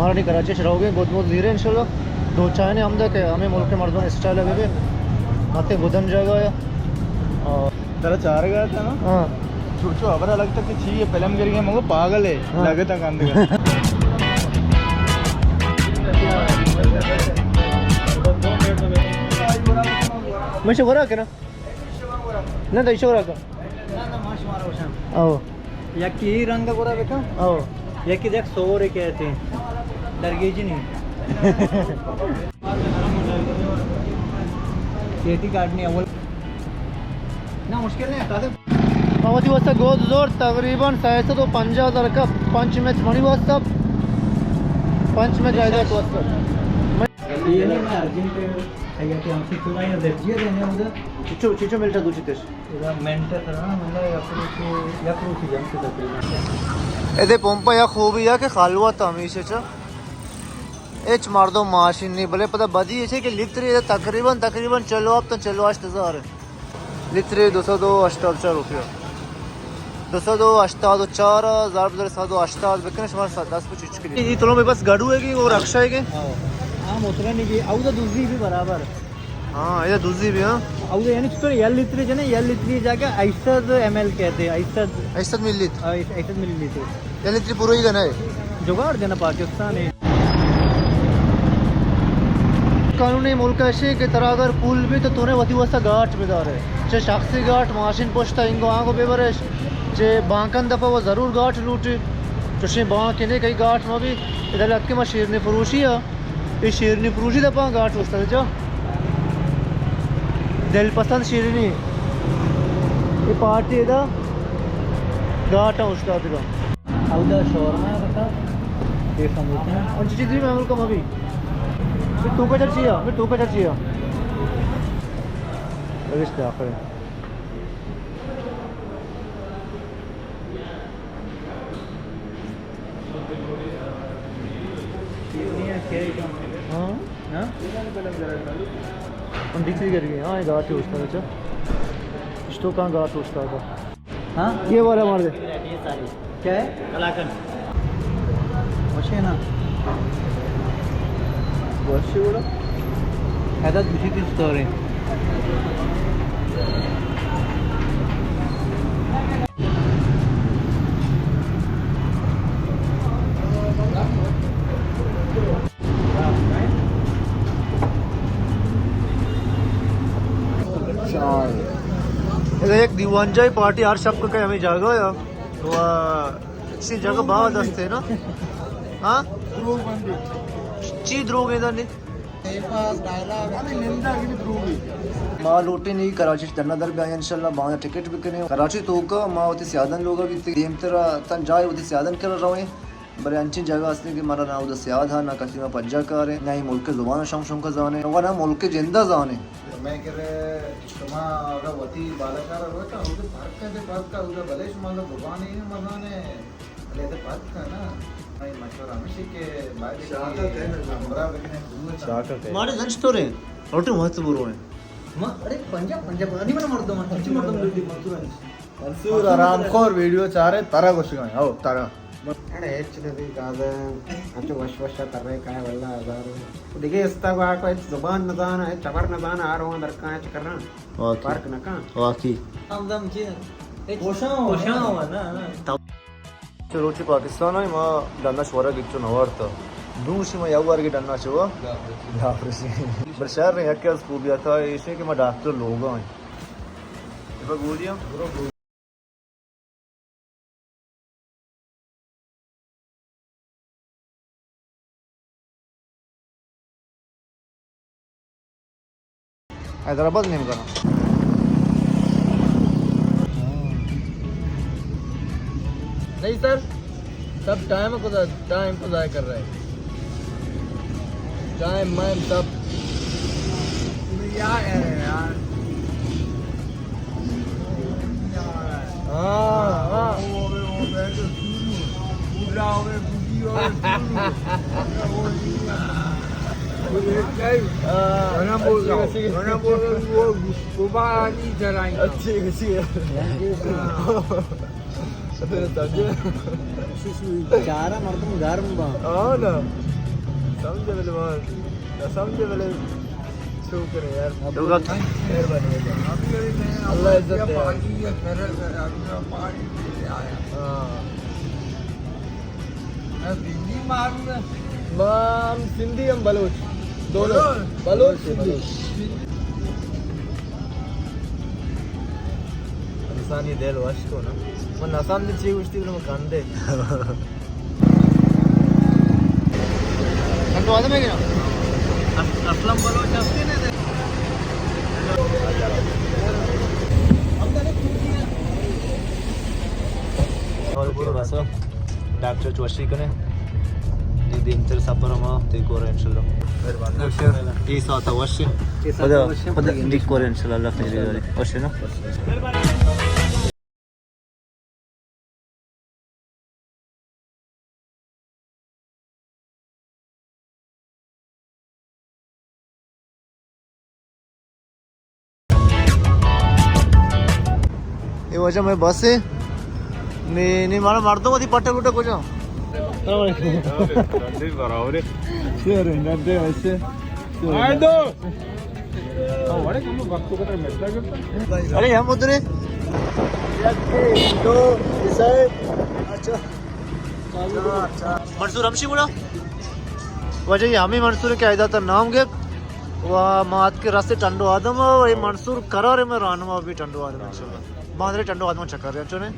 हमारा कराची रहोगे बहुत बहुत धीरे इंशाल्लाह दो चाय हम के हमें मुल्क के मर्दों स्टाइल है मत गुदम जगह और तेरा चार गया था ना हाँ छो अबर लगता कि छी ये फिल्म गिर गया मगर पागल है हाँ। लगे तक अंदर मैं शोरा के ना ना तो शोरा का आओ यकी रंग गोरा देखा आओ यकी देख सोरे कहते हैं डरगेज नहीं खेती काटनी अव्वल ना मुश्किल नहीं हटा दे अवधि वस्ता गोद जोर तकरीबन 650,000 का पंच मैच मणि वस्ता पंच में जायदा तो ये नहीं मैं अर्जेंट है कि हमसे थोड़ा ये देखिए देने उधर चिचो मिलता दो चितेश इधर मेंटेन करना मतलब या कुछ जम से तकरीबन ਇਹਦੇ ਪੰਪਾ या खूबी है कि खालवा तमीश च एच मार दो माशीन नहीं भले पता बदी है कि लिख रही है तकरीबन चलो अब तो चलो 8000 लिख रही 202 रुपया 202 80 4000 बिकने हमारे 10 कुछ के ये तो मेरे पास गाड़ू है कि वो रक्षा है कि हां मोतरा नहीं की आउदा दूसरी भी बराबर हां ये दूसरी भी हां आउदा यानी तो एल लित्री जने एल लित्री जाके 80 ml कहते हैं 80 मिलीलीटर 80 मिलीलीटर ये लित्री पूरा ही गना है जुगाड़ देना पाकिस्तान है कानूनी मुल्क ऐसे की तरह अगर पुल भी तो तूने वती वस्ता गाठ बेदार है चे शख्सी गाठ माशिन पोछता इंगो आंगो बेबरश चे बांकन दफा वो जरूर गाठ लूटी तो शे बांक ने कई गाठ में भी इधर लग के मैं शेरनी फरोशी है ये शेरनी फरोशी दफा गाठ उछता जो दिल पसंद शेरनी ये पार्टी इधर गाठ उछता दिला आउदा शोरमा बता ये समझते हैं और चीज़ भी मैं कम अभी फिर तू का चाहिए फिर तू का चाहिए रिश्ते आखिर हाँ हां हम दिख रही करके हाँ ये गाठ उछता बच्चा इसको कहाँ गाठ उछता था हां ये वाला मार दे क्या है कलाकंद वशे ना वर्षी बोला ऐसा दूसरी चीज स्टोरी एक दीवानजाई पार्टी हर शब्द का हमें जागा या तो अच्छी जगह बाहर दस्ते ना हाँ चीज रोग इधर नहीं माँ लूटी नहीं कराची धरना दर भी आया इंशाल्लाह बाहर टिकट भी करें कराची तो का माँ होती सियादन लोग भी देम तेरा तन जाए होती सियादन कर रहे हैं बड़े अच्छी जगह असली कि मारा ना उधर सियाद है ना कसी में पज्जा कर है ना ही मुल्क के जुबान शम का जाने होगा ना मुल्क के जिंदा जाने मैं कह रहे तुम्हारा वती बालकार होता उधर पार्क का उधर बलेश माला दुकान ही मजाने ले तो पार्क का ना मैं मशवरा हमेशा के बाद हमरा बने शाका के मारे लंच तो रे रोटी मस्त बुरो है अरे पंजाब नहीं बना मर्द मंसूर आराम खोर वीडियो चाह रहे तारा कुछ गए आओ तारा अरे ಹೆಚ್ಚಿನದು ಕಾದ ಅಂಚು ವರ್ಷ ತರ್ರೆ ಕಾಯ ವಲ್ಲ ಅದಾರು dige ಇಸ್ತಾಗ ಹಾಕೋ ಜುಬಾನ್ ನದಾನ ಚಬರ್ ನದಾನ ಆರೋ ಅಂದರ್ ಕಾಯ ಚಕರ್ನ ಪಾರ್ಕ್ ನಕ वाकई हमदम जी ओशा हुआ ना रोटी पाकिस्तान है माँ डन्ना शोरा गिच्चो नवारता दूसरी में यावर की डन्ना चुआ घापरसी बरसार ने क्या स्कूल गया था ऐसे कि मैं डॉक्टर लोग हैं इधर बोलिए हैदराबाद नेम का नहीं सर सब टाइम को ज़ाया कर रहे हैं टाइम मैम सब यार हाँ cara mardum garm ba ना समझे वाले बात समझे वाले शुक्र है यार तो का मेहरबानी अल्लाह इज्जत दे हम सिंधी हम बलोच दोनों बलोच सिंधी इंसानी दिल वाशको ना मन आसाम में चीज उठती तो मैं कांदे ठंडो आदम है क्या असलम बलोच असली ने और पूरा बस डॉक्टर चोशी कने दिन तर सपर मा ते कोर इंशाल्लाह मेहरबानी ई साता वश पदा दी कोर इंशाल्लाह अल्लाह खैर करे वश ना ये वजह मैं बस है नहीं मारा मार दो मत पट्टे पुट्टे कुछ अरे हम उधर मंसूर हमशी बोला वजह ये हमें मंसूर के आयदा था नाम के वह मात के रास्ते टंडो आदम और ये मंसूर करा रे मैं रानवा भी टंडो आदम इंशाल्लाह बांद्रे टंडो आदम चक्कर रहे